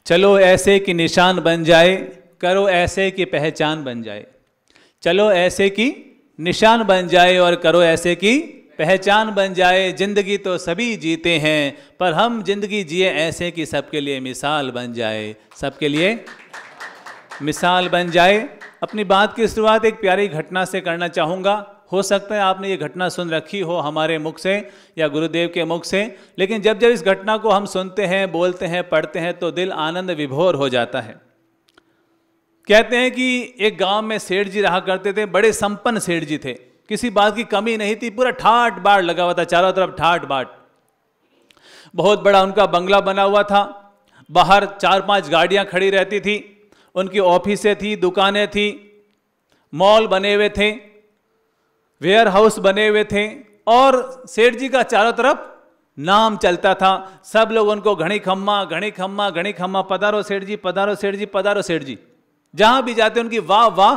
चलो ऐसे कि निशान बन जाए, करो ऐसे कि पहचान बन जाए। चलो ऐसे कि निशान बन जाए और करो ऐसे कि पहचान बन जाए। जिंदगी तो सभी जीते हैं, पर हम जिंदगी जिए ऐसे कि सबके लिए मिसाल बन जाए, सबके लिए मिसाल बन जाए। अपनी बात की शुरुआत एक प्यारी घटना से करना चाहूँगा। हो सकता है आपने ये घटना सुन रखी हो हमारे मुख से या गुरुदेव के मुख से, लेकिन जब जब इस घटना को हम सुनते हैं, बोलते हैं, पढ़ते हैं तो दिल आनंद विभोर हो जाता है। कहते हैं कि एक गांव में सेठ जी रहा करते थे, बड़े संपन्न सेठ जी थे, किसी बात की कमी नहीं थी, पूरा ठाट बाट लगा हुआ था, चारों तरफ ठाट बाट। बहुत बड़ा उनका बंगला बना हुआ था, बाहर 4-5 गाड़ियां खड़ी रहती थी, उनकी ऑफिसें थी, दुकानें थी, मॉल बने हुए थे, वेयर हाउस बने हुए थे, और सेठ जी का चारों तरफ नाम चलता था। सब लोग उनको घड़ी खम्मा घड़ी खम्मा घड़ी खम्मा, पधारो सेठ जी, पधारो सेठ जी, पधारो सेठ जी। जहां भी जाते उनकी वाह वाह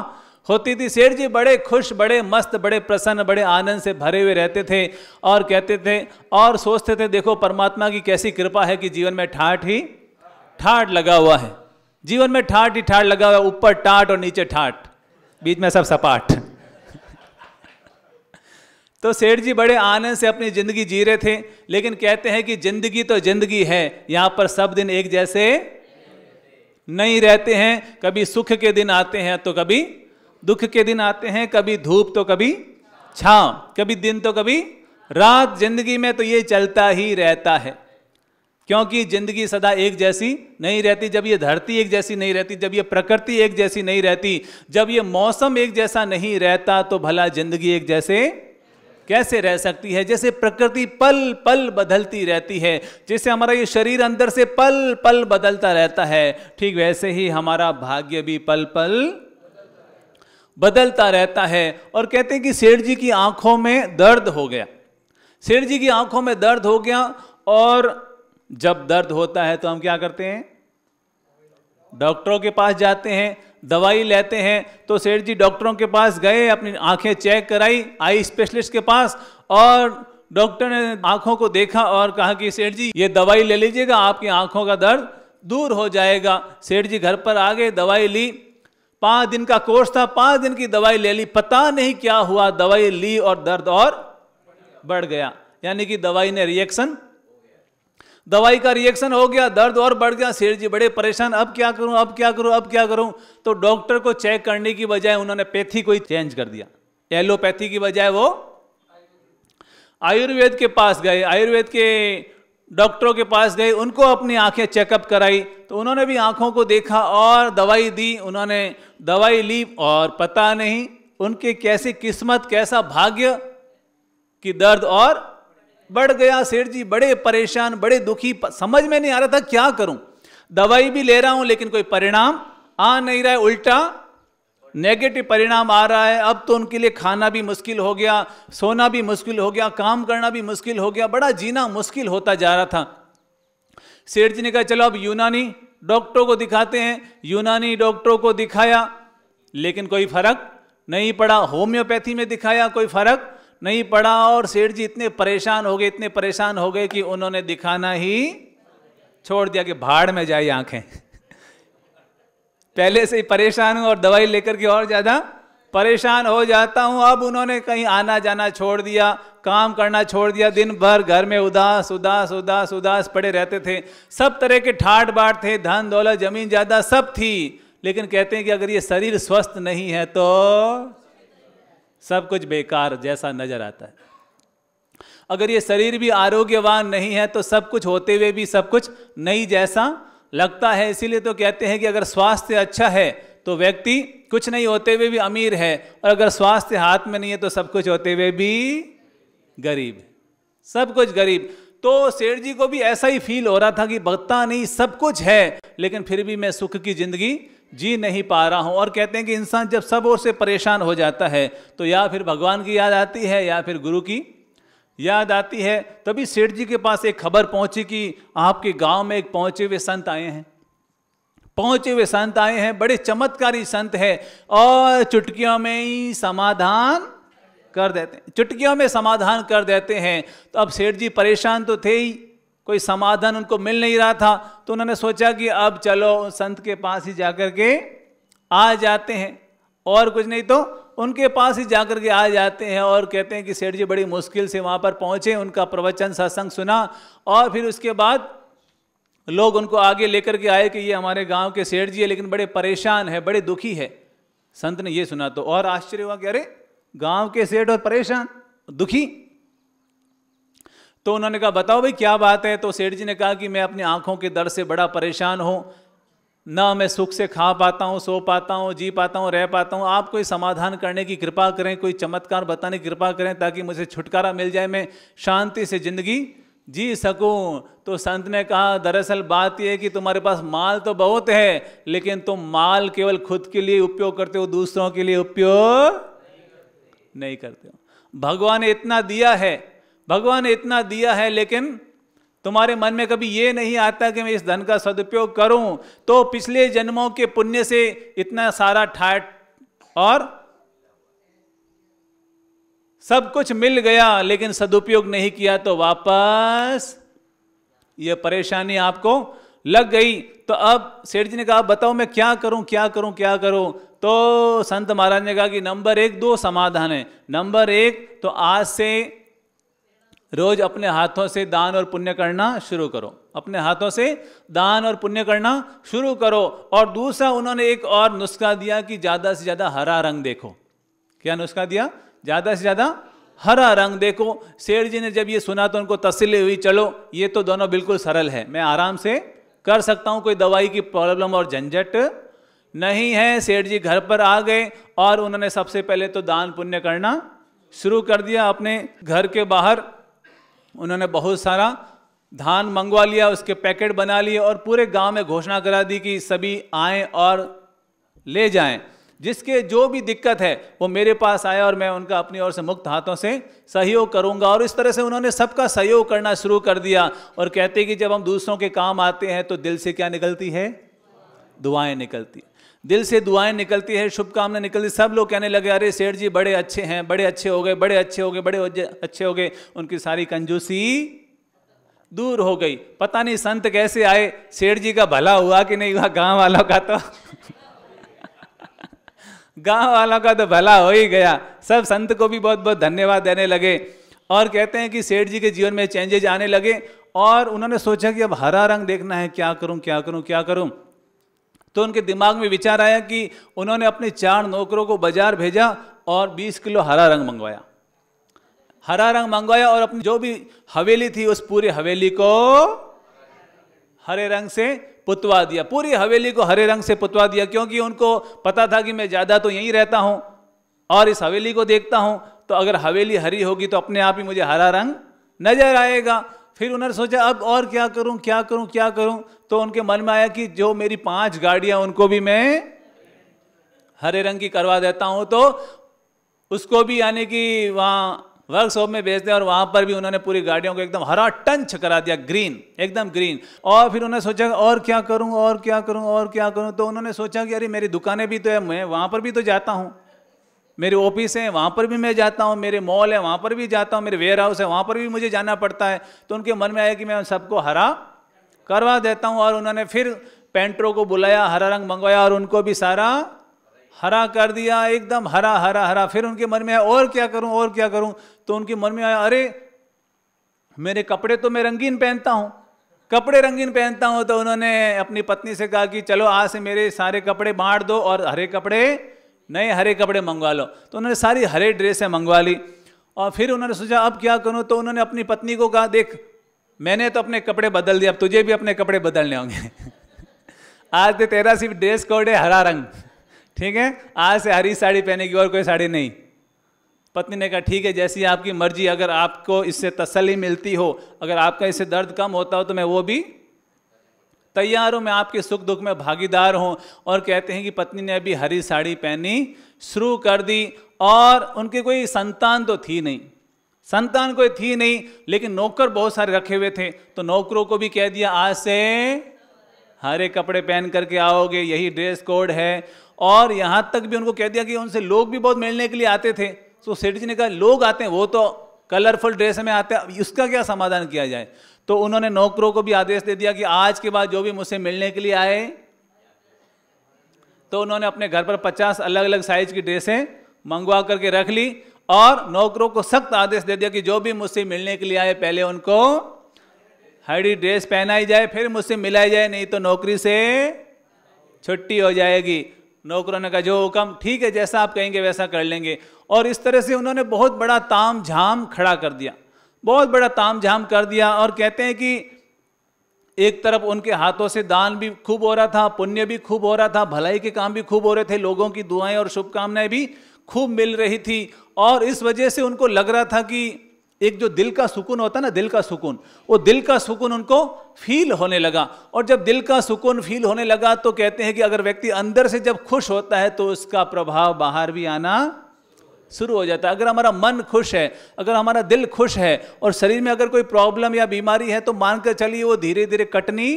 होती थी। सेठ जी बड़े खुश, बड़े मस्त, बड़े प्रसन्न, बड़े आनंद से भरे हुए रहते थे और कहते थे और सोचते थे, देखो परमात्मा की कैसी कृपा है कि जीवन में ठाठ ही ठाठ लगा हुआ है, जीवन में ठाठ ही ठाठ लगा हुआ है, ऊपर टाट और नीचे ठाठ, बीच में सब सपाट। तो सेठ जी बड़े आनंद से अपनी जिंदगी जी रहे थे, लेकिन कहते हैं कि जिंदगी तो जिंदगी है, यहां पर सब दिन एक जैसे नहीं रहते हैं। कभी सुख के दिन आते हैं तो कभी दुख के दिन आते हैं, कभी धूप तो कभी छांव, कभी दिन तो कभी रात। जिंदगी में तो ये चलता ही रहता है, क्योंकि जिंदगी सदा एक जैसी नहीं रहती। जब ये धरती एक जैसी नहीं रहती, जब ये प्रकृति एक जैसी नहीं रहती, जब ये मौसम एक जैसा नहीं रहता, तो भला जिंदगी एक जैसे कैसे रह सकती है। जैसे प्रकृति पल पल बदलती रहती है, जैसे हमारा ये शरीर अंदर से पल पल बदलता रहता है, ठीक वैसे ही हमारा भाग्य भी पल पल बदलता रहता है। और कहते हैं कि सेठ जी की आंखों में दर्द हो गया, सेठ जी की आंखों में दर्द हो गया। और जब दर्द होता है तो हम क्या करते हैं, डॉक्टरों के पास जाते हैं, दवाई लेते हैं। तो सेठ जी डॉक्टरों के पास गए, अपनी आंखें चेक कराई आई स्पेशलिस्ट के पास, और डॉक्टर ने आंखों को देखा और कहा कि सेठ जी ये दवाई ले लीजिएगा, आपकी आंखों का दर्द दूर हो जाएगा। सेठ जी घर पर आ गए, दवाई ली, 5 दिन का कोर्स था, 5 दिन की दवाई ले ली, पता नहीं क्या हुआ, दवाई ली और दर्द और बढ़ गया। यानी कि दवाई ने रिएक्शन, दवाई का रिएक्शन हो गया, दर्द और बढ़ गया। सेठ जी बड़े परेशान, अब क्या करूं, अब क्या करूं, अब क्या करूं। तो डॉक्टर को चेक करने की बजाय उन्होंने पैथी को ही चेंज कर दिया, एलोपैथी की बजाय वो आयुर्वेद के पास गए, आयुर्वेद के डॉक्टरों के पास गए, उनको अपनी आंखें चेकअप कराई। तो उन्होंने भी आंखों को देखा और दवाई दी, उन्होंने दवाई ली, और पता नहीं उनके कैसी किस्मत, कैसा भाग्य कि दर्द और बढ़ गया। सेठ जी बड़े परेशान, बड़े दुखी, समझ में नहीं आ रहा था क्या करूं, दवाई भी ले रहा हूं लेकिन कोई परिणाम आ नहीं रहा है, उल्टा नेगेटिव परिणाम आ रहा है। अब तो उनके लिए खाना भी मुश्किल हो गया, सोना भी मुश्किल हो गया, काम करना भी मुश्किल हो गया, बड़ा जीना मुश्किल होता जा रहा था। सेठ जी ने कहा चलो अब यूनानी डॉक्टरों को दिखाते हैं। यूनानी डॉक्टरों को दिखाया लेकिन कोई फर्क नहीं पड़ा, होम्योपैथी में दिखाया, कोई फर्क नहीं पड़ा। और सेठ जी इतने परेशान हो गए, इतने परेशान हो गए कि उन्होंने दिखाना ही छोड़ दिया कि भाड़ में जाए आंखें। पहले से ही परेशान हूं और दवाई लेकर के और ज्यादा परेशान हो जाता हूं। अब उन्होंने कहीं आना जाना छोड़ दिया, काम करना छोड़ दिया, दिन भर घर में उदास उदास उदास उदास पड़े रहते थे। सब तरह के ठाट बाट थे, धन दौलत जमीन जायदाद सब थी, लेकिन कहते हैं कि अगर ये शरीर स्वस्थ नहीं है तो सब कुछ बेकार जैसा नजर आता है। अगर ये शरीर भी आरोग्यवान नहीं है तो सब कुछ होते हुए भी सब कुछ नहीं जैसा लगता है। इसीलिए तो कहते हैं कि अगर स्वास्थ्य अच्छा है तो व्यक्ति कुछ नहीं होते हुए भी अमीर है, और अगर स्वास्थ्य हाथ में नहीं है तो सब कुछ होते हुए भी गरीब है, सब कुछ गरीब। तो सेठ जी को भी ऐसा ही फील हो रहा था कि पता नहीं सब कुछ है लेकिन फिर भी मैं सुख की जिंदगी जी नहीं पा रहा हूं। और कहते हैं कि इंसान जब सब ओर से परेशान हो जाता है तो या फिर भगवान की याद आती है या फिर गुरु की याद आती है। तभी सेठ जी के पास एक खबर पहुंची कि आपके गांव में एक पहुंचे हुए संत आए हैं, पहुंचे हुए संत आए हैं, बड़े चमत्कारी संत है और चुटकियों में ही समाधान कर देते हैं, चुटकियों में समाधान कर देते हैं। तो अब सेठ जी परेशान तो थे ही, कोई समाधान उनको मिल नहीं रहा था। तो उन्होंने सोचा कि अब चलो संत के पास ही जाकर के आ जाते हैं, और कुछ नहीं तो उनके पास ही जाकर के आ जाते हैं। और कहते हैं कि सेठ जी बड़ी मुश्किल से वहाँ पर पहुँचे, उनका प्रवचन सत्संग सुना, और फिर उसके बाद लोग उनको आगे लेकर के आए कि ये हमारे गांव के सेठ जी है, लेकिन बड़े परेशान है, बड़े दुखी है। संत ने ये सुना तो और आश्चर्य हुआ कि अरे गांव के सेठ और परेशान, दुखी। तो उन्होंने कहा बताओ भाई क्या बात है। तो सेठ जी ने कहा कि मैं अपनी आंखों के दर्द से बड़ा परेशान हूँ, ना मैं सुख से खा पाता हूँ, सो पाता हूँ, जी पाता हूँ, रह पाता हूँ। आप कोई समाधान करने की कृपा करें, कोई चमत्कार बताने की कृपा करें ताकि मुझे छुटकारा मिल जाए, मैं शांति से जिंदगी जी सकूं। तो संत ने कहा दरअसल बात यह है कि तुम्हारे पास माल तो बहुत है, लेकिन तुम माल केवल खुद के लिए उपयोग करते हो, दूसरों के लिए उपयोग नहीं करते हो। भगवान ने इतना दिया है, भगवान ने इतना दिया है, लेकिन तुम्हारे मन में कभी ये नहीं आता कि मैं इस धन का सदुपयोग करूं। तो पिछले जन्मों के पुण्य से इतना सारा ठाट और सब कुछ मिल गया, लेकिन सदुपयोग नहीं किया तो वापस ये परेशानी आपको लग गई। तो अब सेठ जी ने कहा बताओ मैं क्या करूं, क्या करूं, क्या करूं। तो संत महाराज ने कहा कि नंबर 1 2 समाधान है। नंबर 1 तो आज से रोज अपने हाथों से दान और पुण्य करना शुरू करो, अपने हाथों से दान और पुण्य करना शुरू करो। और दूसरा उन्होंने एक और नुस्खा दिया कि ज्यादा से ज्यादा हरा रंग देखो। क्या नुस्खा दिया? ज्यादा से ज्यादा हरा रंग देखो। सेठ जी ने जब ये सुना तो उनको तसल्ली हुई, चलो ये तो दोनों बिल्कुल सरल है, मैं आराम से कर सकता हूं, कोई दवाई की प्रॉब्लम और झंझट नहीं है। सेठ जी घर पर आ गए और उन्होंने सबसे पहले तो दान पुण्य करना शुरू कर दिया। अपने घर के बाहर उन्होंने बहुत सारा धान मंगवा लिया, उसके पैकेट बना लिए और पूरे गांव में घोषणा करा दी कि सभी आएं और ले जाएं, जिसके जो भी दिक्कत है वो मेरे पास आया और मैं उनका अपनी ओर से मुक्त हाथों से सहयोग करूंगा। और इस तरह से उन्होंने सबका सहयोग करना शुरू कर दिया। और कहते हैं कि जब हम दूसरों के काम आते हैं तो दिल से क्या निकलती है? दुआएं निकलती, दिल से दुआएं निकलती है, शुभकामनाएं निकलती। सब लोग कहने लगे अरे सेठ जी बड़े अच्छे हैं, बड़े अच्छे हो गए, बड़े अच्छे हो गए, बड़े अच्छे हो गए। उनकी सारी कंजूसी दूर हो गई। पता नहीं संत कैसे आए, सेठ जी का भला हुआ कि नहीं हुआ, गांव वालों का तो गांव वालों का तो भला हो ही गया। सब संत को भी बहुत बहुत धन्यवाद देने लगे। और कहते हैं कि सेठ जी के जीवन में चेंजेज आने लगे और उन्होंने सोचा कि अब हरा रंग देखना है, क्या करूं, क्या करूं, क्या करूं। तो उनके दिमाग में विचार आया कि उन्होंने अपने 4 नौकरों को बाजार भेजा और 20 किलो हरा रंग मंगवाया। हरा रंग मंगवाया और अपनी जो भी हवेली थी उस पूरी हवेली को हरे रंग से पुतवा दिया। पूरी हवेली को हरे रंग से पुतवा दिया, क्योंकि उनको पता था कि मैं ज्यादा तो यहीं रहता हूं और इस हवेली को देखता हूं, तो अगर हवेली हरी होगी तो अपने आप ही मुझे हरा रंग नजर आएगा। फिर उन्होंने सोचा अब और क्या करूं, क्या करूं, क्या करूं। तो उनके मन में आया कि जो मेरी 5 गाड़ियां उनको भी मैं हरे रंग की करवा देता हूं, तो उसको भी यानी कि वहां वर्कशॉप में भेज दिया और वहां पर भी उन्होंने पूरी गाड़ियों को एकदम हरा टंच करा दिया, ग्रीन, एकदम ग्रीन। और फिर उन्होंने सोचा और क्या करूं, और क्या करूं, और क्या करूं। तो उन्होंने सोचा कि अरे मेरी दुकानें भी तो है, मैं वहां पर भी तो जाता हूं, मेरे ऑफिस है वहां पर भी मैं जाता हूं, मेरे मॉल है वहां पर भी जाता हूं, मेरे वेयर हाउस है वहां पर भी मुझे जाना पड़ता है। तो उनके मन में आया कि मैं सबको हरा करवा देता हूं। और उन्होंने फिर पेंटरों को बुलाया, हरा रंग मंगवाया और उनको भी सारा हरा कर दिया, एकदम हरा हरा हरा। फिर उनके मन में आया और क्या करूं, और क्या करूं। तो उनके मन में आया अरे मेरे कपड़े तो मैं रंगीन पहनता हूं, कपड़े रंगीन पहनता हूं। तो उन्होंने अपनी पत्नी से कहा कि चलो आज से मेरे सारे कपड़े बांट दो और हरे कपड़े, नए हरे कपड़े मंगवा लो। तो उन्होंने सारी हरे ड्रेसें मंगवा ली। और फिर उन्होंने सोचा अब क्या करूं। तो उन्होंने अपनी पत्नी को कहा देख मैंने तो अपने कपड़े बदल दिए, अब तुझे भी अपने कपड़े बदलने होंगे आज तो तेरा सिर्फ ड्रेस कोड है हरा रंग, ठीक है, आज से हरी साड़ी पहनेगी और कोई साड़ी नहीं। पत्नी ने कहा ठीक है जैसी आपकी मर्जी, अगर आपको इससे तसल्ली मिलती हो, अगर आपका इससे दर्द कम होता हो तो मैं वो भी तैयार हूं, मैं आपके सुख दुख में भागीदार हूं। और कहते हैं कि पत्नी ने अभी हरी साड़ी पहनी शुरू कर दी। और उनके कोई संतान तो थी नहीं, संतान कोई थी नहीं, लेकिन नौकर बहुत सारे रखे हुए थे। तो नौकरों को भी कह दिया आज से हरे कपड़े पहन करके आओगे, यही ड्रेस कोड है। और यहां तक भी उनको कह दिया कि उनसे लोग भी बहुत मिलने के लिए आते थे। तो सेठ जी ने कहा लोग आते हैं वो तो कलरफुल ड्रेस में आते हैं, इसका क्या समाधान किया जाए। तो उन्होंने नौकरों को भी आदेश दे दिया कि आज के बाद जो भी मुझसे मिलने के लिए आए, तो उन्होंने अपने घर पर 50 अलग अलग साइज की ड्रेसें मंगवा करके रख ली और नौकरों को सख्त आदेश दे दिया कि जो भी मुझसे मिलने के लिए आए पहले उनको हरी ड्रेस पहनाई जाए, फिर मुझसे मिलाई जाए, नहीं तो नौकरी से छुट्टी हो जाएगी। नौकरों ने कहा जो हुक्म, ठीक है, जैसा आप कहेंगे वैसा कर लेंगे। और इस तरह से उन्होंने बहुत बड़ा ताम झाम खड़ा कर दिया, बहुत बड़ा ताम झाम कर दिया। और कहते हैं कि एक तरफ उनके हाथों से दान भी खूब हो रहा था, पुण्य भी खूब हो रहा था, भलाई के काम भी खूब हो रहे थे, लोगों की दुआएं और शुभकामनाएं भी खूब मिल रही थी। और इस वजह से उनको लग रहा था कि एक जो दिल का सुकून होता है ना, दिल का सुकून, वो दिल का सुकून उनको फील होने लगा। और जब दिल का सुकून फील होने लगा तो कहते हैं कि अगर व्यक्ति अंदर से जब खुश होता है तो उसका प्रभाव बाहर भी आना शुरू हो जाता है। अगर हमारा मन खुश है, अगर हमारा दिल खुश है और शरीर में अगर कोई प्रॉब्लम या बीमारी है तो मानकर चलिए वो धीरे धीरे कटनी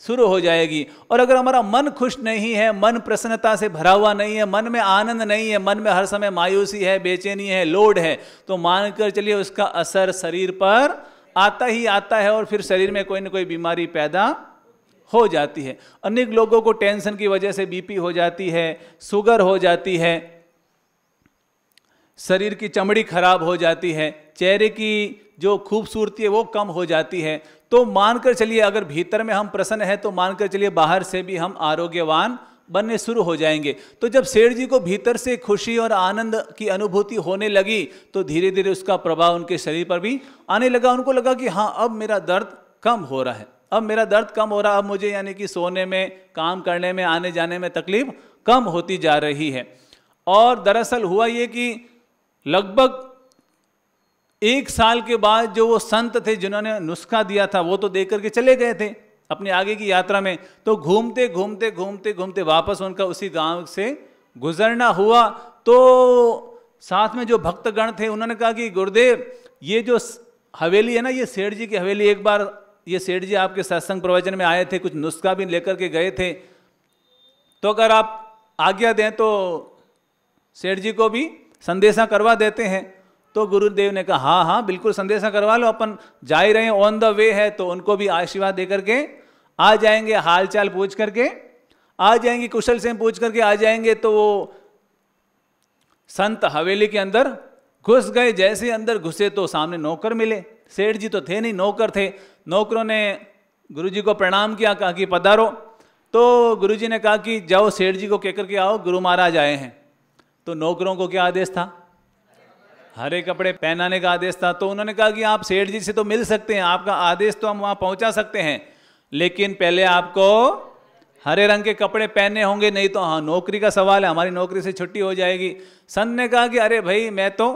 शुरू हो जाएगी। और अगर हमारा मन खुश नहीं है, मन प्रसन्नता से भरा हुआ नहीं है, मन में आनंद नहीं है, मन में हर समय मायूसी है, बेचैनी है, लोड है, तो मानकर चलिए उसका असर शरीर पर आता ही आता है और फिर शरीर में कोई ना कोई बीमारी पैदा हो जाती है। अनेक लोगों को टेंशन की वजह से बीपी हो जाती है, शुगर हो जाती है, शरीर की चमड़ी खराब हो जाती है, चेहरे की जो खूबसूरती है वो कम हो जाती है। तो मानकर चलिए अगर भीतर में हम प्रसन्न हैं तो मानकर चलिए बाहर से भी हम आरोग्यवान बनने शुरू हो जाएंगे। तो जब सेठ जी को भीतर से खुशी और आनंद की अनुभूति होने लगी तो धीरे धीरे उसका प्रभाव उनके शरीर पर भी आने लगा। उनको लगा कि हाँ, अब मेरा दर्द कम हो रहा है, अब मेरा दर्द कम हो रहा है, अब मुझे यानी कि सोने में, काम करने में, आने जाने में तकलीफ कम होती जा रही है। और दरअसल हुआ ये कि लगभग 1 साल के बाद जो वो संत थे जिन्होंने नुस्खा दिया था वो तो दे करके चले गए थे अपनी आगे की यात्रा में। तो घूमते घूमते घूमते घूमते वापस उनका उसी गांव से गुजरना हुआ। तो साथ में जो भक्तगण थे उन्होंने कहा कि गुरुदेव, ये जो हवेली है ना, ये सेठ जी की हवेली, एक बार ये सेठ जी आपके सत्संग प्रवचन में आए थे, कुछ नुस्खा भी लेकर के गए थे, तो अगर आप आज्ञा दें तो सेठ जी को भी संदेशा करवा देते हैं। तो गुरुदेव ने कहा हाँ हाँ बिल्कुल संदेशा करवा लो, अपन जा ही रहे हैं, ऑन द वे है, तो उनको भी आशीर्वाद दे करके आ जाएंगे, हाल चाल पूछ करके आ जाएंगे, कुशल से पूछ करके आ जाएंगे। तो वो संत हवेली के अंदर घुस गए। जैसे ही अंदर घुसे तो सामने नौकर मिले, सेठ जी तो थे नहीं, नौकर थे। नौकरों ने गुरुजी को प्रणाम किया, कहा कि पधारो। तो गुरुजी ने कहा कि जाओ सेठ जी को कह करके आओ गुरु महाराज आए हैं। तो नौकरों को क्या आदेश था? हरे कपड़े पहनाने का आदेश था। तो उन्होंने कहा कि आप सेठ जी से तो मिल सकते हैं, आपका आदेश तो हम वहाँ पहुँचा सकते हैं, लेकिन पहले आपको हरे रंग के कपड़े पहनने होंगे, नहीं तो हाँ नौकरी का सवाल है, हमारी नौकरी से छुट्टी हो जाएगी। संत ने कहा कि अरे भाई, मैं तो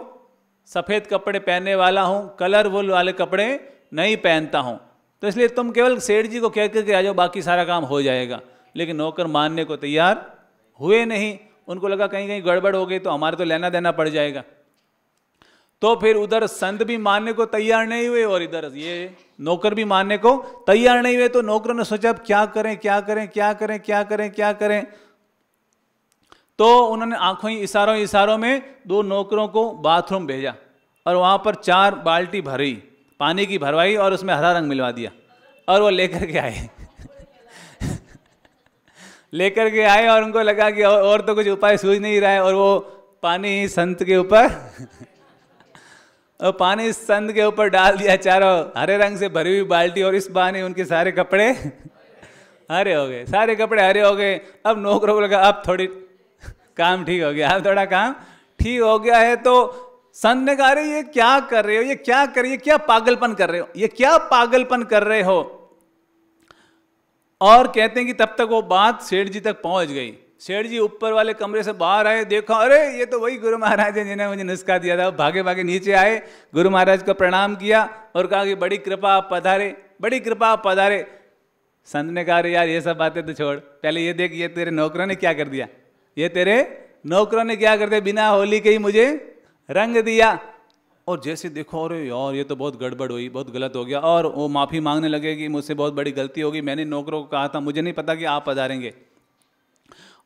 सफ़ेद कपड़े पहनने वाला हूँ, कलरफुल वाले कपड़े नहीं पहनता हूँ, तो इसलिए तुम केवल सेठ जी को कह करके आ जाओ, बाकी सारा काम हो जाएगा। लेकिन नौकर मानने को तैयार हुए नहीं। उनको लगा कहीं कहीं गड़बड़ हो गई तो हमारे तो लेना देना पड़ जाएगा। तो फिर उधर संत भी मानने को तैयार नहीं हुए और इधर ये नौकर भी मानने को तैयार नहीं हुए। तो नौकरों ने सोचा अब क्या करें क्या करें क्या करें क्या करें क्या करें। तो उन्होंने आंखों ही इशारों में 2 नौकरों को बाथरूम भेजा और वहां पर 4 बाल्टी भरी, पानी की भरवाई और उसमें हरा रंग मिलवा दिया और वो लेकर के आए लेकर के आए और उनको लगा कि और तो कुछ उपाय सूझ नहीं रहा है, और वो पानी संत के ऊपर और पानी संत के ऊपर डाल दिया, चारों हरे रंग से भरी हुई बाल्टी, और इस बहाने उनके सारे कपड़े हरे हो गए, सारे कपड़े हरे हो गए। अब नौकरों को लगा अब थोड़ी काम ठीक हो गया, अब थोड़ा काम ठीक हो गया है। तो संत ने कहा अरे ये क्या कर रहे हो, ये क्या कर रही है, क्या पागलपन कर रहे हो, ये क्या पागलपन कर रहे हो। और कहते हैं कि तब तक वो बात सेठ जी तक पहुंच गई। सेठ जी ऊपर वाले कमरे से बाहर आए, देखा अरे ये तो वही गुरु महाराज है जिन्हें मुझे नुस्खा दिया था। भागे भागे नीचे आए, गुरु महाराज को प्रणाम किया और कहा कि बड़ी कृपा आप पधारे, बड़ी कृपा आप पधारे। संत ने कहा यार ये सब बातें तो छोड़, पहले ये देख ये तेरे नौकरों ने क्या कर दिया, ये तेरे नौकरों ने क्या कर दिया, बिना होली के ही मुझे रंग दिया। और जैसे देखो अरे यार ये तो बहुत गड़बड़ हुई, बहुत गलत हो गया, और वो माफ़ी मांगने लगे कि मुझसे बहुत बड़ी गलती होगी, मैंने नौकरों को कहा था, मुझे नहीं पता कि आप पधारेंगे।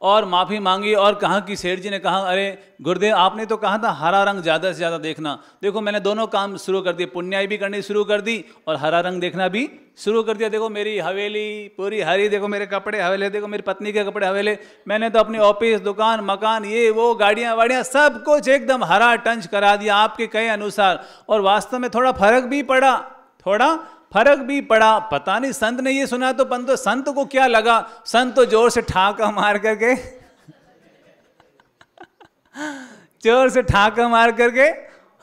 और माफ़ी मांगी और कहा कि सेठ जी ने कहा, अरे गुरुदेव आपने तो कहा था हरा रंग ज़्यादा से ज़्यादा देखना, देखो मैंने दोनों काम शुरू कर दिए, पुण्याई भी करनी शुरू कर दी और हरा रंग देखना भी शुरू कर दिया। देखो मेरी हवेली पूरी हरी, देखो मेरे कपड़े हवेले, देखो मेरी पत्नी के कपड़े हवेले, मैंने तो अपनी ऑफिस दुकान मकान ये वो गाड़ियाँ वाड़ियाँ सब कुछ एकदम हरा टंच करा दिया आपके कहे अनुसार। और वास्तव में थोड़ा फर्क भी पड़ा, थोड़ा फर्क भी पड़ा। पता नहीं संत ने ये सुना तो पंतो संत को क्या लगा, संत तो जोर से ठाका मार करके जोर से ठाका मार करके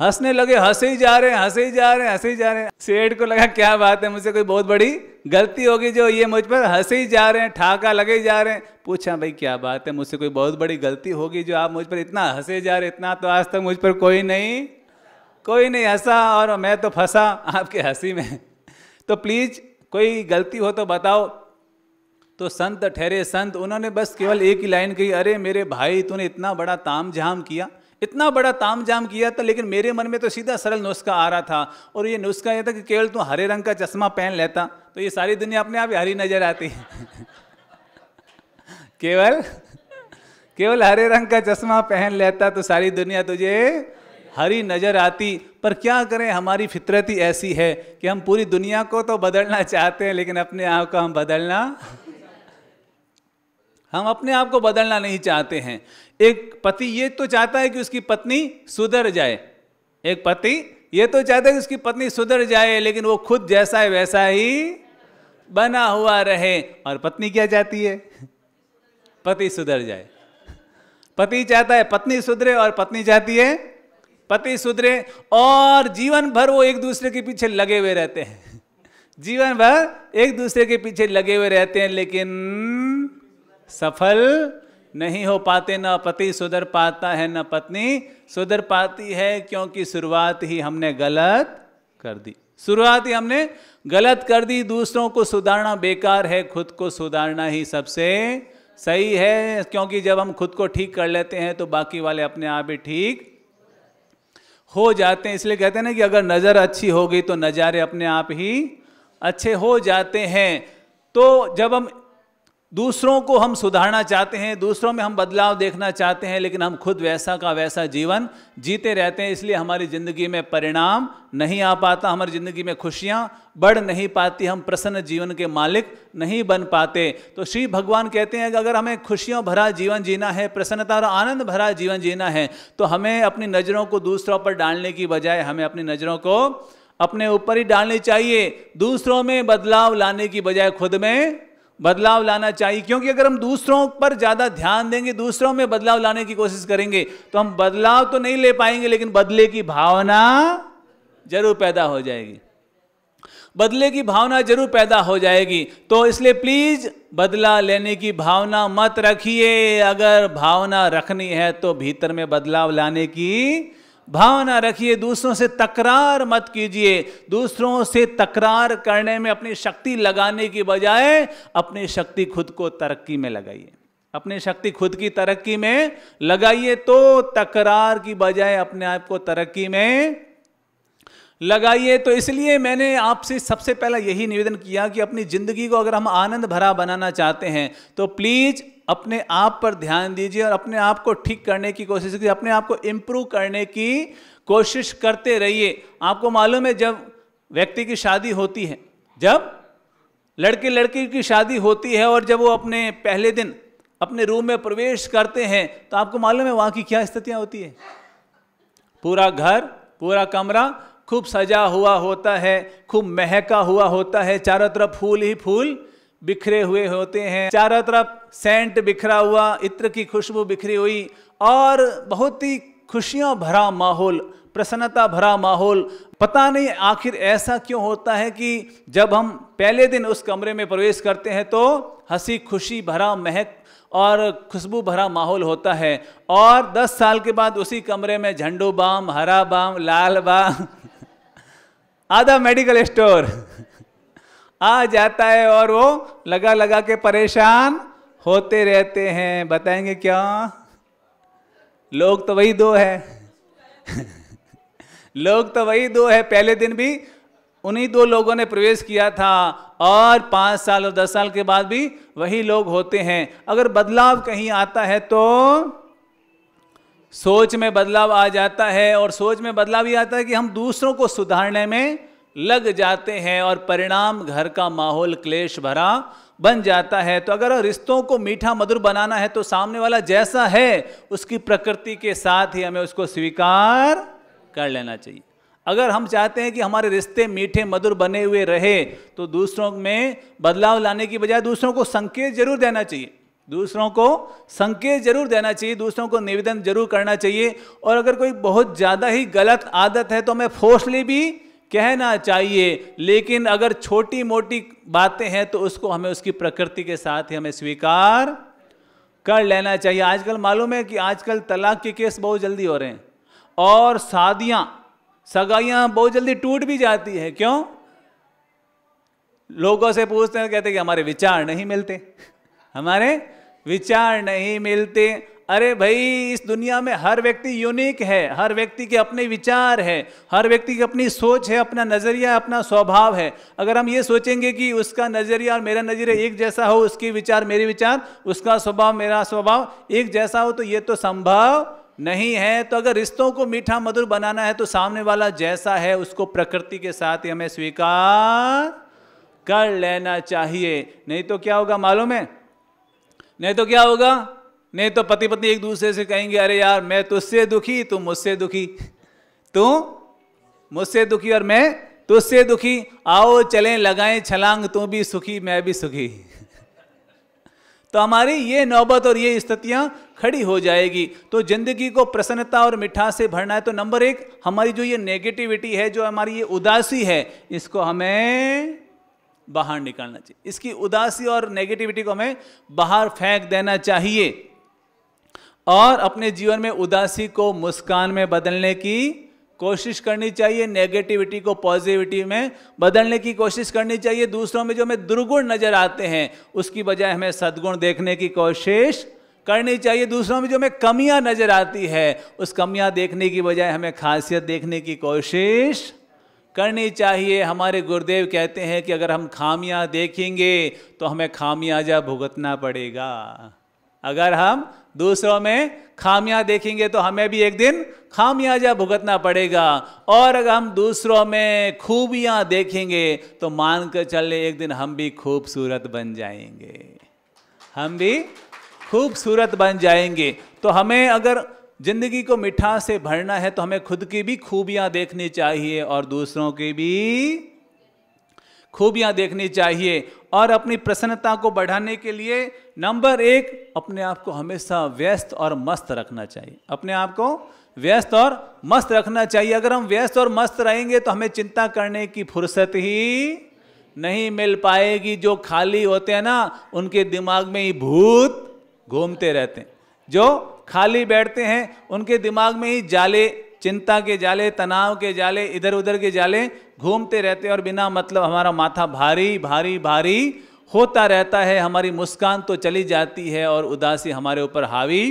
हंसने लगे, हंसे ही जा रहे हैं, हंसे ही जा रहे हैं, हंसे ही जा रहे हैं। सेठ को लगा क्या बात है, मुझसे कोई बहुत बड़ी गलती होगी जो ये मुझ पर हंसे ही जा रहे हैं, ठाका लगे जा रहे हैं। पूछा भाई क्या बात है, मुझसे कोई बहुत बड़ी गलती होगी जो आप मुझ पर इतना हंसे जा रहे, इतना तो आज तक मुझ पर कोई नहीं हंसा और मैं तो फंसा आपके हंसी में, तो प्लीज कोई गलती हो तो बताओ। तो संत ठहरे संत, उन्होंने बस केवल एक ही लाइन कही, अरे मेरे भाई तूने इतना बड़ा तामझाम किया, इतना बड़ा तामझाम किया था, लेकिन मेरे मन में तो सीधा सरल नुस्खा आ रहा था, और ये नुस्खा ये था कि केवल तू हरे रंग का चश्मा पहन लेता तो ये सारी दुनिया अपने आप ही हरी नजर आती केवल हरे रंग का चश्मा पहन लेता तो सारी दुनिया तुझे हरी नजर आती। पर क्या करें, हमारी फितरत ही ऐसी है कि हम पूरी दुनिया को तो बदलना चाहते हैं, लेकिन अपने आप को हम अपने आप को बदलना नहीं चाहते हैं। एक पति ये तो चाहता है कि उसकी पत्नी सुधर जाए, एक पति ये तो चाहता है कि उसकी पत्नी सुधर जाए, लेकिन वो खुद जैसा है वैसा ही बना हुआ रहे। और पत्नी क्या चाहती है, पति सुधर जाए। पति चाहता है पत्नी सुधरे और पत्नी चाहती है पति सुधरे, और जीवन भर वो एक दूसरे के पीछे लगे हुए रहते हैं, जीवन भर एक दूसरे के पीछे लगे हुए रहते हैं, लेकिन सफल नहीं हो पाते। न पति सुधर पाता है न पत्नी सुधर पाती है, क्योंकि शुरुआत ही हमने गलत कर दी, शुरुआत ही हमने गलत कर दी। दूसरों को सुधारना बेकार है, खुद को सुधारना ही सबसे सही है, क्योंकि जब हम खुद को ठीक कर लेते हैं तो बाकी वाले अपने आप ही ठीक हो जाते हैं। इसलिए कहते हैं ना कि अगर नज़र अच्छी हो गई तो नज़ारे अपने आप ही अच्छे हो जाते हैं। तो जब हम दूसरों को हम सुधारना चाहते हैं, दूसरों में हम बदलाव देखना चाहते हैं, लेकिन हम खुद वैसा का वैसा जीवन जीते रहते हैं, इसलिए हमारी ज़िंदगी में परिणाम नहीं आ पाता, हमारी ज़िंदगी में खुशियाँ बढ़ नहीं पाती, हम प्रसन्न जीवन के मालिक नहीं बन पाते। तो श्री भगवान कहते हैं कि अगर हमें खुशियों भरा जीवन जीना है, प्रसन्नता और आनंद भरा जीवन जीना है, तो हमें अपनी नज़रों को दूसरों पर डालने की बजाय हमें अपनी नज़रों को अपने ऊपर ही डालनी चाहिए। दूसरों में बदलाव लाने की बजाय खुद में बदलाव लाना चाहिए, क्योंकि अगर हम दूसरों पर ज़्यादा ध्यान देंगे, दूसरों में बदलाव लाने की कोशिश करेंगे, तो हम बदलाव तो नहीं ले पाएंगे, लेकिन बदले की भावना जरूर पैदा हो जाएगी, बदले की भावना जरूर पैदा हो जाएगी। तो इसलिए प्लीज बदला लेने की भावना मत रखिए। अगर भावना रखनी है तो भीतर में बदलाव लाने की भावना रखिए। दूसरों से तकरार मत कीजिए, दूसरों से तकरार करने में अपनी शक्ति लगाने की बजाय अपनी शक्ति खुद को तरक्की में लगाइए, अपनी शक्ति खुद की तरक्की में लगाइए, तो तकरार की बजाय अपने आप को तरक्की में लगाइए। तो इसलिए मैंने आपसे सबसे पहला यही निवेदन किया कि अपनी जिंदगी को अगर हम आनंद भरा बनाना चाहते हैं तो प्लीज अपने आप पर ध्यान दीजिए और अपने आप को ठीक करने की कोशिश कीजिए, अपने आप को इम्प्रूव करने की कोशिश करते रहिए। आपको मालूम है जब व्यक्ति की शादी होती है, जब लड़के लड़की की शादी होती है और जब वो अपने पहले दिन अपने रूम में प्रवेश करते हैं तो आपको मालूम है वहाँ की क्या स्थितियाँ होती है। पूरा घर, पूरा कमरा खूब सजा हुआ होता है, खूब महका हुआ होता है, चारों तरफ फूल ही फूल बिखरे हुए होते हैं, चारों तरफ सेंट बिखरा हुआ, इत्र की खुशबू बिखरी हुई और बहुत ही खुशियां भरा माहौल, प्रसन्नता भरा माहौल। पता नहीं आखिर ऐसा क्यों होता है कि जब हम पहले दिन उस कमरे में प्रवेश करते हैं तो हंसी खुशी भरा महक और खुशबू भरा माहौल होता है, और 10 साल के बाद उसी कमरे में झंडू बाम, हरा बाम, लाल बाम, आधा मेडिकल स्टोर आ जाता है और वो लगा लगा के परेशान होते रहते हैं। बताएंगे क्या? लोग तो वही दो है लोग तो वही दो है। पहले दिन भी उन्हीं 2 लोगों ने प्रवेश किया था और 5 साल और 10 साल के बाद भी वही लोग होते हैं। अगर बदलाव कहीं आता है तो सोच में बदलाव आ जाता है, और सोच में बदलाव ये आता है कि हम दूसरों को सुधारने में लग जाते हैं और परिणाम घर का माहौल क्लेश भरा बन जाता है। तो अगर रिश्तों को मीठा मधुर बनाना है तो सामने वाला जैसा है उसकी प्रकृति के साथ ही हमें उसको स्वीकार कर लेना चाहिए। अगर हम चाहते हैं कि हमारे रिश्ते मीठे मधुर बने हुए रहे तो दूसरों में बदलाव लाने की बजाय दूसरों को संकेत जरूर देना चाहिए, दूसरों को संकेत जरूर देना चाहिए, दूसरों को निवेदन जरूर करना चाहिए। और अगर कोई बहुत ज़्यादा ही गलत आदत है तो हमें फोर्सली भी कहना चाहिए, लेकिन अगर छोटी मोटी बातें हैं तो उसको हमें उसकी प्रकृति के साथ ही हमें स्वीकार कर लेना चाहिए। आजकल मालूम है कि आजकल तलाक के केस बहुत जल्दी हो रहे हैं और शादियां सगाइयां बहुत जल्दी टूट भी जाती है। क्यों? लोगों से पूछते हैं, कहते हैं कि हमारे विचार नहीं मिलते, हमारे विचार नहीं मिलते। अरे भाई, इस दुनिया में हर व्यक्ति यूनिक है, हर व्यक्ति के अपने विचार है, हर व्यक्ति की अपनी सोच है, अपना नज़रिया, अपना स्वभाव है। अगर हम ये सोचेंगे कि उसका नज़रिया और मेरा नज़रिया एक जैसा हो, उसके विचार मेरे विचार, उसका स्वभाव मेरा स्वभाव एक जैसा हो, तो ये तो संभव नहीं है। तो अगर रिश्तों को मीठा मधुर बनाना है तो सामने वाला जैसा है उसको प्रकृति के साथ ही हमें स्वीकार कर लेना चाहिए। नहीं तो क्या होगा मालूम है? नहीं तो क्या होगा? नहीं तो पति पत्नी एक दूसरे से कहेंगे, अरे यार मैं तुझसे दुखी, तुम मुझसे दुखी, तू मुझसे दुखी और मैं तुझसे दुखी, आओ चलें लगाएं छलांग, तू भी सुखी मैं भी सुखी। तो हमारी ये नौबत और ये स्थितियां खड़ी हो जाएगी। तो जिंदगी को प्रसन्नता और मिठास से भरना है तो नंबर 1 हमारी जो ये नेगेटिविटी है, जो हमारी ये उदासी है, इसको हमें बाहर निकालना चाहिए। इसकी उदासी और नेगेटिविटी को हमें बाहर फेंक देना चाहिए और अपने जीवन में उदासी को मुस्कान में बदलने की कोशिश करनी चाहिए, नेगेटिविटी को पॉजिटिविटी में बदलने की कोशिश करनी चाहिए। दूसरों में जो हमें दुर्गुण नजर आते हैं उसकी बजाय हमें सद्गुण देखने की कोशिश करनी चाहिए। दूसरों में जो हमें कमियां नजर आती है उस कमियां देखने की बजाय हमें खासियत देखने की कोशिश करनी चाहिए। हमारे गुरुदेव कहते हैं कि अगर हम खामियां देखेंगे तो हमें खामियाजा भुगतना पड़ेगा। अगर हम दूसरों में खामियां देखेंगे तो हमें भी एक दिन खामियाजा भुगतना पड़ेगा, और अगर हम दूसरों में खूबियां देखेंगे तो मान कर चले एक दिन हम भी खूबसूरत बन जाएंगे, हम भी खूबसूरत बन जाएंगे। तो हमें अगर जिंदगी को मिठास से भरना है तो हमें खुद की भी खूबियां देखनी चाहिए और दूसरों की भी खूबियां देखनी चाहिए। और अपनी प्रसन्नता को बढ़ाने के लिए नंबर 1 अपने आप को हमेशा व्यस्त और मस्त रखना चाहिए। अपने आप को व्यस्त और मस्त रखना चाहिए। अगर हम व्यस्त और मस्त रहेंगे तो हमें चिंता करने की फुर्सत ही नहीं मिल पाएगी। जो खाली होते हैं ना उनके दिमाग में ही भूत घूमते रहते हैं, जो खाली बैठते हैं उनके दिमाग में ही जाले, चिंता के जाले, तनाव के जाले, इधर उधर के जाले घूमते रहते हैं और बिना मतलब हमारा माथा भारी भारी भारी होता रहता है। हमारी मुस्कान तो चली जाती है और उदासी हमारे ऊपर हावी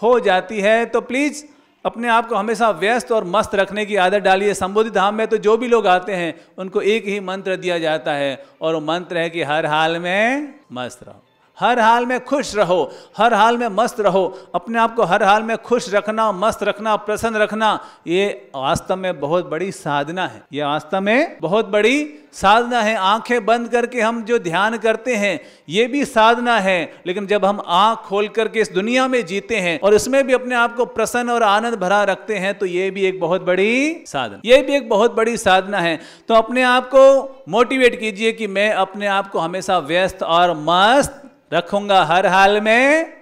हो जाती है। तो प्लीज़ अपने आप को हमेशा व्यस्त और मस्त रखने की आदत डालिए। संबोधि धाम में तो जो भी लोग आते हैं उनको एक ही मंत्र दिया जाता है और वो मंत्र है कि हर हाल में मस्त रहो, हर हाल में खुश रहो, हर हाल में मस्त रहो। अपने आप को हर हाल में खुश रखना, मस्त रखना, प्रसन्न रखना, ये वास्तव में बहुत बड़ी साधना है। ये वास्तव में बहुत बड़ी साधना है। आंखें बंद करके हम जो ध्यान करते हैं ये भी साधना है, लेकिन जब हम आंख खोल करके इस दुनिया में जीते हैं और इसमें भी अपने आप को प्रसन्न और आनंद भरा रखते हैं तो ये भी एक बहुत बड़ी साधना, ये भी एक बहुत बड़ी साधना है। तो अपने आप को मोटिवेट कीजिए कि मैं अपने आप को हमेशा व्यस्त और मस्त रखूंगा, हर हाल में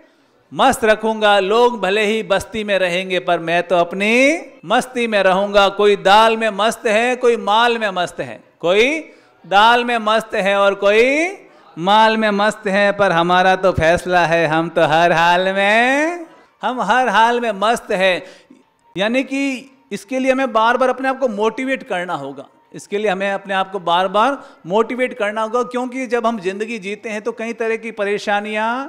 मस्त रखूंगा। लोग भले ही बस्ती में रहेंगे पर मैं तो अपनी मस्ती में रहूंगा। कोई दाल में मस्त है, कोई माल में मस्त है, कोई दाल में मस्त है और कोई माल में मस्त है, पर हमारा तो फैसला है, हम तो हर हाल में मस्त है। यानी कि इसके लिए हमें बार बार अपने आप को मोटिवेट करना होगा। इसके लिए हमें अपने आप को बार बार मोटिवेट करना होगा, क्योंकि जब हम जिंदगी जीते हैं तो कई तरह की परेशानियां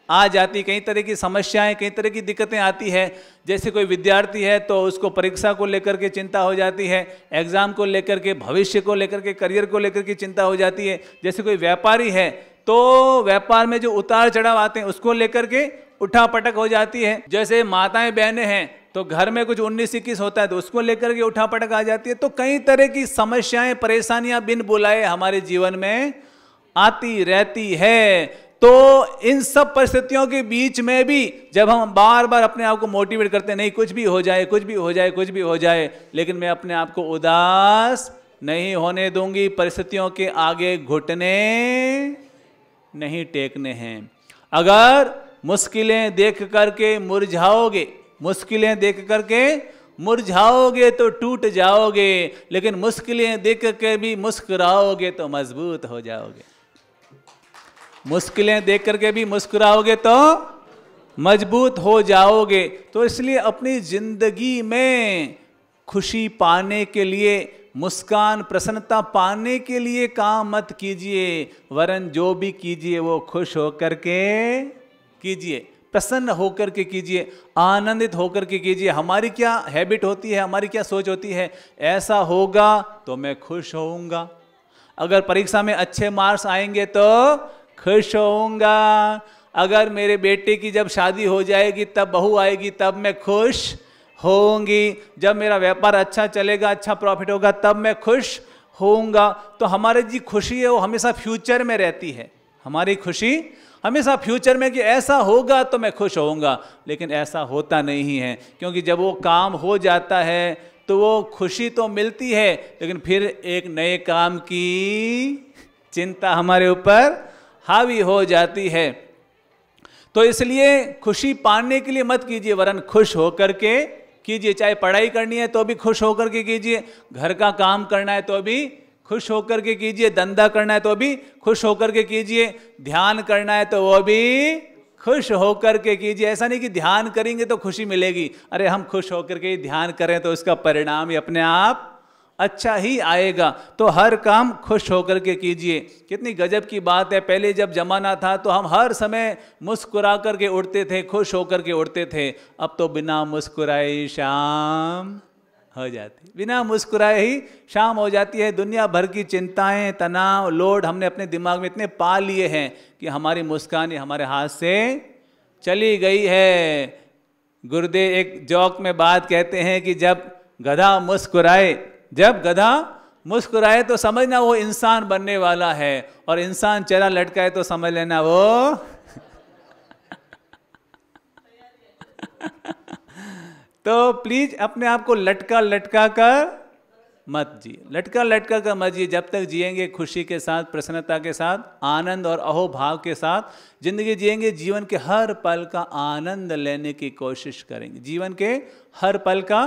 आ जाती, कई तरह की समस्याएं, कई तरह की दिक्कतें आती है। जैसे कोई विद्यार्थी है तो उसको परीक्षा को लेकर के चिंता हो जाती है, एग्जाम को लेकर के, भविष्य को लेकर के, करियर को लेकर के चिंता हो जाती है। जैसे कोई व्यापारी है तो व्यापार में जो उतार चढ़ाव आते हैं उसको लेकर के उठापटक हो जाती है। जैसे माताएं बहनें हैं तो घर में कुछ 19-21 होता है तो उसको लेकर के उठापटक आ जाती है। तो कई तरह की समस्याएं, परेशानियां बिन बुलाए हमारे जीवन में आती रहती है। तो इन सब परिस्थितियों के बीच में भी जब हम बार बार अपने आप को मोटिवेट करते हैं, नहीं कुछ भी हो जाए, कुछ भी हो जाए, कुछ भी हो जाए, लेकिन मैं अपने आप को उदास नहीं होने दूंगी, परिस्थितियों के आगे घुटने नहीं टेकने हैं। अगर मुश्किलें देख करके मुरझाओगे, मुश्किलें देख करके मुरझाओगे तो टूट जाओगे, लेकिन मुश्किलें देख करके भी मुस्कुराओगे तो मजबूत हो जाओगे। मुश्किलें देख करके भी मुस्कुराओगे तो मजबूत हो जाओगे। तो इसलिए अपनी जिंदगी में खुशी पाने के लिए, मुस्कान, प्रसन्नता पाने के लिए काम मत कीजिए, वरन जो भी कीजिए वो खुश होकर के कीजिए, प्रसन्न होकर के कीजिए, आनंदित होकर के कीजिए। हमारी क्या हैबिट होती है, हमारी क्या सोच होती है, ऐसा होगा तो मैं खुश होऊंगा, अगर परीक्षा में अच्छे मार्क्स आएंगे तो खुश होऊंगा, अगर मेरे बेटे की जब शादी हो जाएगी, तब बहू आएगी, तब मैं खुश होंगी, जब मेरा व्यापार अच्छा चलेगा, अच्छा प्रॉफिट होगा, तब मैं खुश होऊंगा। तो हमारी जी खुशी है वो हमेशा फ्यूचर में रहती है, हमारी खुशी हमेशा फ्यूचर में कि ऐसा होगा तो मैं खुश होऊंगा, लेकिन ऐसा होता नहीं है। क्योंकि जब वो काम हो जाता है तो वो खुशी तो मिलती है, लेकिन फिर एक नए काम की चिंता हमारे ऊपर हावी हो जाती है। तो इसलिए खुशी पाने के लिए मत कीजिए, वरन खुश होकर के कीजिए। चाहे पढ़ाई करनी है तो भी खुश होकर के कीजिए, घर का काम करना है तो भी खुश होकर के कीजिए, धंधा करना है तो भी खुश होकर के कीजिए, ध्यान करना है तो वो भी खुश होकर के कीजिए। ऐसा नहीं कि ध्यान करेंगे तो खुशी मिलेगी, अरे हम खुश होकर के ध्यान करें तो उसका परिणाम ही अपने आप अच्छा ही आएगा। तो हर काम खुश होकर के कीजिए। कितनी गजब की बात है, पहले जब जमाना था तो हम हर समय मुस्कुरा करके उठते थे, खुश होकर के उठते थे। अब तो बिना मुस्कुराए शाम हो जाती, बिना मुस्कुराए ही शाम हो जाती है। दुनिया भर की चिंताएं, तनाव, लोड हमने अपने दिमाग में इतने पा लिए हैं कि हमारी मुस्कान हमारे हाथ से चली गई है। गुरुदेव एक जोक में बात कहते हैं कि जब गधा मुस्कुराए, जब गधा मुस्कुराए तो समझना वो इंसान बनने वाला है, और इंसान चेहरा लटकाए तो समझ लेना वो तो प्लीज अपने आप को लटका लटका कर मत जिए, लटका लटका कर मत जिए। जब तक जिएंगे खुशी के साथ, प्रसन्नता के साथ, आनंद और अहोभाव के साथ जिंदगी जिएंगे, जीवन के हर पल का आनंद लेने की कोशिश करेंगे, जीवन के हर पल का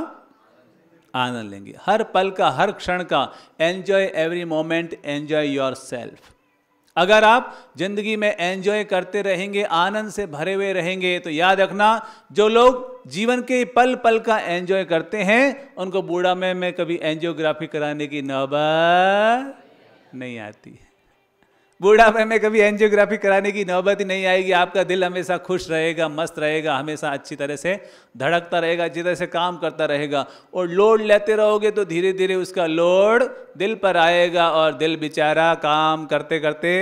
आनंद लेंगे, हर पल का, हर क्षण का। Enjoy every moment, enjoy your self. अगर आप जिंदगी में एंजॉय करते रहेंगे, आनंद से भरे हुए रहेंगे, तो याद रखना जो लोग जीवन के पल पल का एंजॉय करते हैं उनको बूढ़ा में कभी एंजियोग्राफी कराने की नौबत नहीं आती है। बूढ़ापे में कभी एंजियोग्राफी कराने की नौबत ही नहीं आएगी। आपका दिल हमेशा खुश रहेगा, मस्त रहेगा, हमेशा अच्छी तरह से धड़कता रहेगा, अच्छी तरह से काम करता रहेगा। और लोड लेते रहोगे तो धीरे धीरे उसका लोड दिल पर आएगा, और दिल बेचारा काम करते करते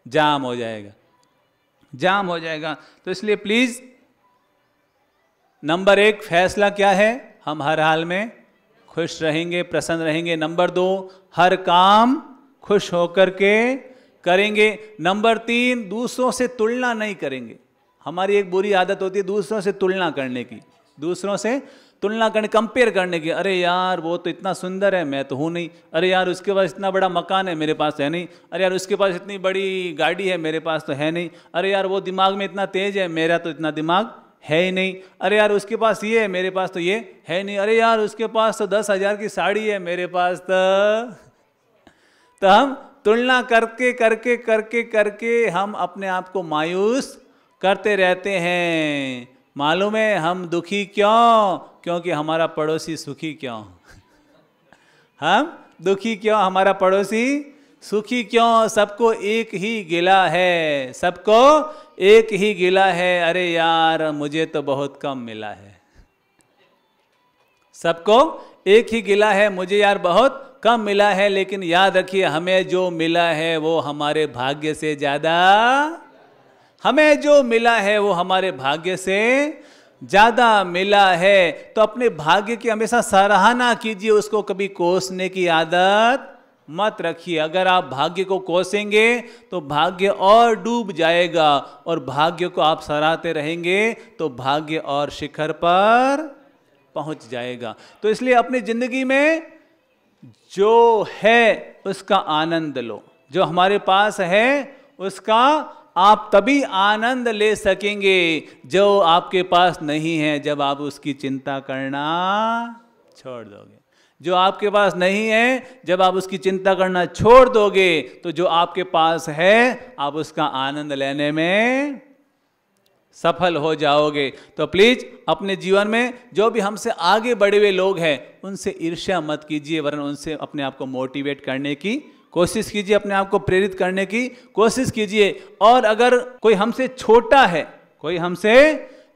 जाम हो जाएगा, जाम हो जाएगा। तो इसलिए प्लीज नंबर 1 फैसला क्या है, हम हर हाल में खुश रहेंगे, प्रसन्न रहेंगे। नंबर 2 हर काम खुश होकर के करेंगे। नंबर 3 दूसरों से तुलना नहीं करेंगे। हमारी एक बुरी आदत होती है दूसरों से तुलना करने की, दूसरों से तुलना करने, कंपेयर करने की। अरे यार वो तो इतना सुंदर है, मैं तो हूँ नहीं। अरे यार उसके पास इतना बड़ा मकान है, मेरे पास है नहीं। अरे यार उसके पास इतनी बड़ी गाड़ी है, मेरे पास तो है नहीं। अरे यार वो दिमाग में इतना तेज है, मेरा तो इतना दिमाग है ही नहीं। अरे यार उसके पास ये है, मेरे पास तो ये है नहीं। अरे यार उसके पास तो 10,000 की साड़ी है, मेरे पास तो हम तुलना करके करके करके करके हम अपने आप को मायूस करते रहते हैं। मालूम है हम दुखी क्यों? क्योंकि हमारा पड़ोसी सुखी क्यों। हम दुखी क्यों? हमारा पड़ोसी सुखी क्यों, सबको एक ही गिला है, सबको एक ही गिला है, अरे यार मुझे तो बहुत कम मिला है। सबको एक ही गिला है, मुझे यार बहुत कम मिला है। लेकिन याद रखिए, हमें जो मिला है वो हमारे भाग्य से ज्यादा, हमें जो मिला है वो हमारे भाग्य से ज्यादा मिला है। तो अपने भाग्य की हमेशा सराहना कीजिए, उसको कभी कोसने की आदत मत रखिए। अगर आप भाग्य को कोसेंगे तो भाग्य और डूब जाएगा, और भाग्य को आप सराहते रहेंगे तो भाग्य और शिखर पर पहुंच जाएगा। तो इसलिए अपनी जिंदगी में जो है उसका आनंद लो, जो हमारे पास है उसका आप तभी आनंद ले सकेंगे। जो आपके पास नहीं है, जब आप उसकी चिंता करना छोड़ दोगे, जो आपके पास नहीं है जब आप उसकी चिंता करना छोड़ दोगे, तो जो आपके पास है आप उसका आनंद लेने में सफल हो जाओगे। तो प्लीज अपने जीवन में जो भी हमसे आगे बढ़े हुए लोग हैं उनसे ईर्ष्या मत कीजिए, वरन उनसे अपने आप को मोटिवेट करने की कोशिश कीजिए, अपने आप को प्रेरित करने की कोशिश कीजिए। और अगर कोई हमसे छोटा है, कोई हमसे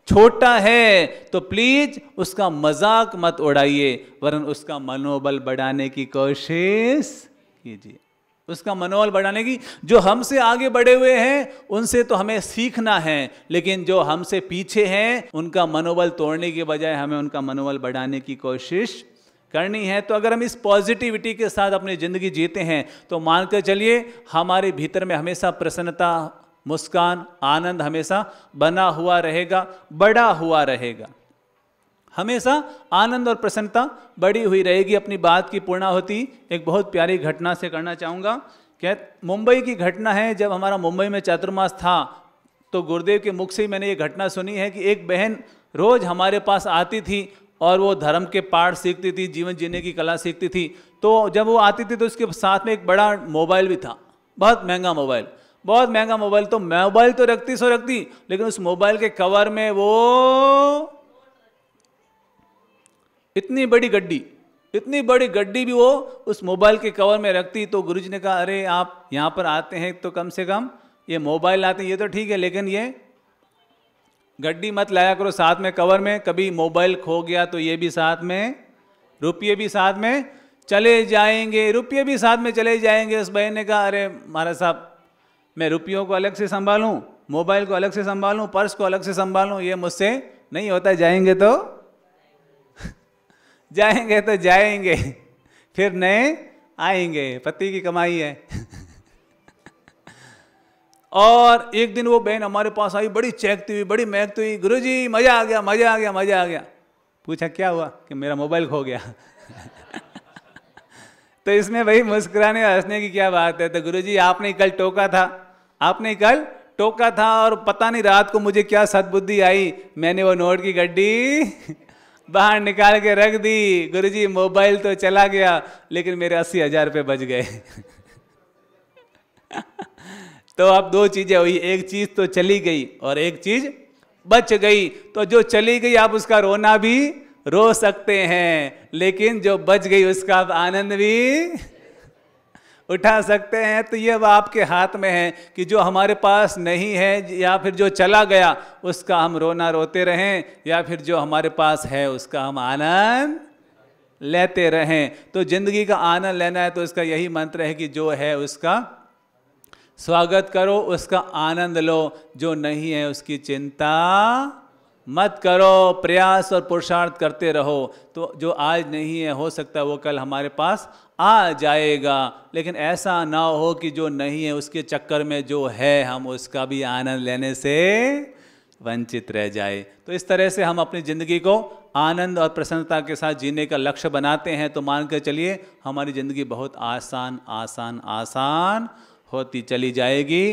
छोटा है, तो प्लीज उसका मजाक मत उड़ाइए, वरन उसका मनोबल बढ़ाने की कोशिश कीजिए, उसका मनोबल बढ़ाने की। जो हमसे आगे बढ़े हुए हैं उनसे तो हमें सीखना है, लेकिन जो हमसे पीछे हैं उनका मनोबल तोड़ने के बजाय हमें उनका मनोबल बढ़ाने की कोशिश करनी है। तो अगर हम इस पॉजिटिविटी के साथ अपनी ज़िंदगी जीते हैं तो मानकर चलिए हमारे भीतर में हमेशा प्रसन्नता, मुस्कान, आनंद हमेशा बना हुआ रहेगा, बड़ा हुआ रहेगा, हमेशा आनंद और प्रसन्नता बड़ी हुई रहेगी। अपनी बात की पूर्णाहुति एक बहुत प्यारी घटना से करना चाहूँगा। क्या मुंबई की घटना है, जब हमारा मुंबई में चातुर्मास था तो गुरुदेव के मुख से ही मैंने ये घटना सुनी है कि एक बहन रोज़ हमारे पास आती थी और वो धर्म के पाठ सीखती थी, जीवन जीने की कला सीखती थी। तो जब वो आती थी तो उसके साथ में एक बड़ा मोबाइल भी था, बहुत महंगा मोबाइल, बहुत महंगा मोबाइल। तो मोबाइल तो रखती सो रखती, लेकिन उस मोबाइल के कवर में वो इतनी बड़ी गड्डी भी वो उस मोबाइल के कवर में रखती। तो गुरुजी ने कहा, अरे आप यहाँ पर आते हैं तो कम से कम ये मोबाइल लाते हैं, ये तो ठीक है, लेकिन ये गड्डी मत लाया करो साथ में कवर में, कभी मोबाइल खो गया तो ये भी साथ में, रुपये भी साथ में चले जाएंगे, रुपये भी साथ में चले जाएंगे। उस बहन ने कहा, अरे महाराज साहब, मैं रुपयों को अलग से संभालूं, मोबाइल को अलग से संभालूं, पर्स को अलग से संभालूं, ये मुझसे नहीं होता। जाएंगे तो जाएंगे, फिर नए आएंगे, पति की कमाई है। और एक दिन वो बहन हमारे पास आई, बड़ी चहकती हुई, बड़ी महकती हुई, गुरुजी मजा आ गया, मजा आ गया, मजा आ गया। पूछा क्या हुआ? कि मेरा मोबाइल खो गया। तो इसमें भाई मुस्कुराने हंसने की क्या बात है? तो गुरुजी आपने कल टोका था, और पता नहीं रात को मुझे क्या सद्बुद्धि आई, मैंने वो नोट की गड्डी बाहर निकाल के रख दी। गुरुजी मोबाइल तो चला गया, लेकिन मेरे 80,000 रुपये बच गए। तो अब दो चीजें हुई, एक चीज तो चली गई और एक चीज बच गई। तो जो चली गई आप उसका रोना भी रो सकते हैं, लेकिन जो बच गई उसका आप आनंद भी उठा सकते हैं। तो ये अब आपके हाथ में है कि जो हमारे पास नहीं है या फिर जो चला गया उसका हम रोना रोते रहें, या फिर जो हमारे पास है उसका हम आनंद लेते रहें। तो जिंदगी का आनंद लेना है तो इसका यही मंत्र है कि जो है उसका स्वागत करो, उसका आनंद लो, जो नहीं है उसकी चिंता मत करो, प्रयास और पुरुषार्थ करते रहो। तो जो आज नहीं है हो सकता है वो कल हमारे पास आ जाएगा, लेकिन ऐसा ना हो कि जो नहीं है उसके चक्कर में जो है हम उसका भी आनंद लेने से वंचित रह जाए। तो इस तरह से हम अपनी ज़िंदगी को आनंद और प्रसन्नता के साथ जीने का लक्ष्य बनाते हैं तो मान कर चलिए हमारी ज़िंदगी बहुत आसान आसान आसान होती चली जाएगी।